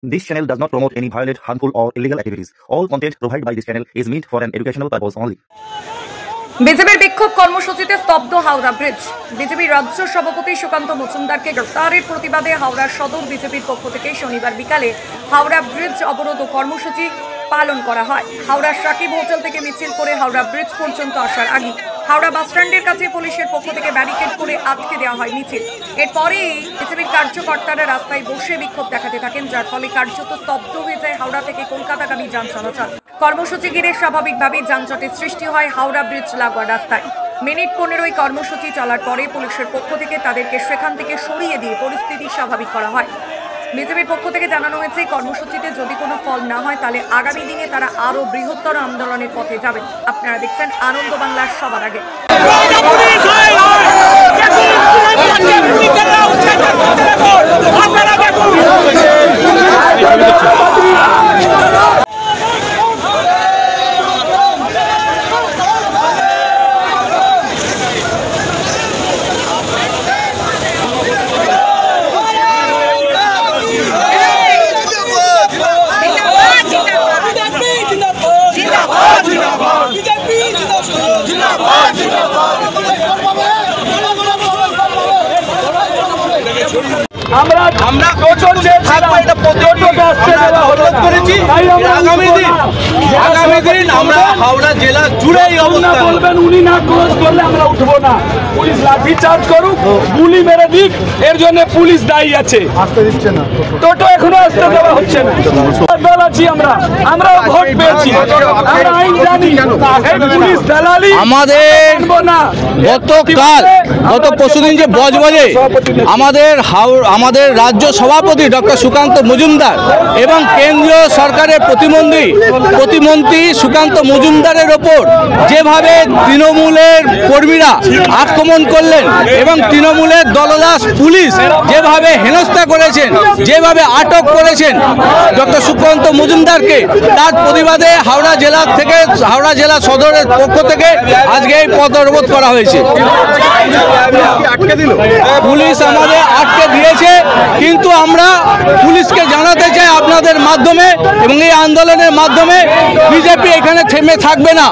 This channel does not promote any violent, harmful, or illegal activities. All content provided by this channel is meant for an educational purpose only. বিজেপির বিক্ষোভ কর্মসূচিতে স্তব্ধ Howrah bridge. বিজেপির রাজ্য সভাপতি সুকান্ত মজুমদারকে গ্রেফতারের প্রতিবাদে হাওড়া সদর বিজেপির পক্ষ থেকে শনিবার বিকালে হাওড়া ব্রিজ অবরোধ কর্মসূচি পালন করা হয়। হাওড়া সাকিব হোটেল থেকে মিছিল করে হাওড়া ব্রিজ পর্যন্ত আসার আগে হাওড়া বাসস্ট্যান্ডের কাছে পুলিশের পক্ষ থেকে ব্যারিকেড করে আটকে দেওয়া হয় মিছিল। এরপরেই বিজেপির কার্যকর্তারা রাস্তায় বসে বিক্ষোভ দেখাতে থাকেন, যার ফলে কার্যত স্তব্ধ হয়ে যায় হাওড়া থেকে কলকাতাগামী যান চলাচল। কর্মসূচি ঘিরে স্বাভাবিকভাবেই যানজটের সৃষ্টি হয় হাওড়া ব্রিজ লাগোয়া রাস্তায়। মিনিট 15 কর্মসূচি চলার পরে পুলিশের পক্ষ থেকে তাদেরকে সেখান থেকে সরিয়ে দিয়ে পরিস্থিতি স্বাভাবিক করা হয়। বিজেপির পক্ষ থেকে জানানো হয়েছে, কর্মসূচিতে যদি কোনো ফল না হয় তাহলে আগামী দিনে তারা আরো বৃহত্তর আন্দোলনের পথে যাবেন। আপনারা দেখছেন আনন্দ বাংলার সবার আগে। আমরা আগামী দিন আমরা হাওড়া জেলা জুড়ে অবস্থান বলবেন, উনি না ক্লোজ করলে আমরা উঠবো না। পুলিশ লাঠি চার্জ করুক, গুলি মেরে দিক, এর জন্য পুলিশ দায়ী আছে। আসতে দিচ্ছে না টোটো, এখনো আসতে দেওয়া হচ্ছে না। দল আছি আমরা ভোট পেয়েছি, আমরা আইন জানি। পুলিশ দালালি আমাদের গত পরশুদিন যে বজবজে আমাদের রাজ্য সভাপতি ডক্টর সুকান্ত মজুমদার এবং কেন্দ্রীয় সরকারের প্রতিমন্ত্রী সুকান্ত মজুমদারের ওপর যেভাবে তৃণমূলের কর্মীরা আক্রমণ করলেন এবং তৃণমূলের দলদাস পুলিশ যেভাবে হেনস্থা করেছেন, যেভাবে আটক করেছেন ডক্টর সুকান্ত মজুমদারকে, তার প্রতিবাদে হাওড়া জেলা সদরের পক্ষ থেকে আজকে এই পথ অবরোধ করা হয়েছে। পুলিশ আমাদের আটকে দিয়েছে, কিন্তু আমরা পুলিশকে জানাতে চাই আপনাদের মাধ্যমে এবং এই আন্দোলনের মাধ্যমে বিজেপি এখানে থেমে থাকবে না।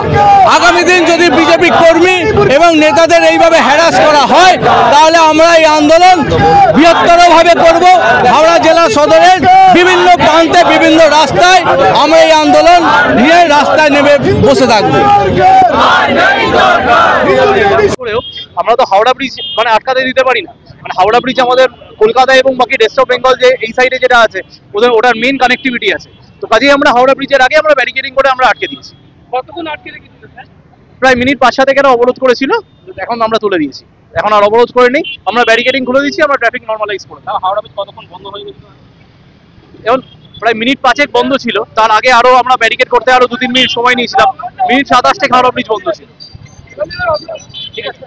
আগামী দিন যদি বিজেপি কর্মী এবং নেতাদের এইভাবে হ্যারাস করা হয় তাহলে আমরা এই আন্দোলন বৃহত্তরভাবে করব। হাওড়া জেলা সদরের বিভিন্ন প্রান্তে বিভিন্ন রাস্তায় আমরা এই আন্দোলন নিয়ে রাস্তায় নেমে বসে থাকব। আমরা তো হাওড়া ব্রিজ আটকাতে দিতে পারি না। হাওড়া ব্রিজ আমাদের কলকাতা এবং বাকি রেস্ট অফ বেঙ্গল যে এই সাইডে যেটা আছে ওটার মেইন কানেক্টিভিটি আছে। তো কাজেই আমরা হাওড়া ব্রিজের আগে আমরা ব্যারিকেডিং করে আমরা আটকে দিয়েছি। কতক্ষণ আটকে রেখেছিল? প্রায় মিনিট 5-7 এখানে অবরোধ করেছিল, এখন আমরা তুলে দিয়েছি। এখন আর অবরোধ করে নেই, আমরা ব্যারিকেডিং খুলে দিচ্ছি, আমরা ট্রাফিক নর্মালাইজ করে। হাওড়া ব্রিজ কতক্ষণ বন্ধ হয়ে গেছিল? এখন প্রায় মিনিট 5 বন্ধ ছিল, তার আগে আরো আমরা ব্যারিকেড করতে আরো 2-3 মিনিট সময় নিয়েছিলাম। মিনিট 27 হাওড়া ব্রিজ বন্ধ ছিল। ঠিক আছে।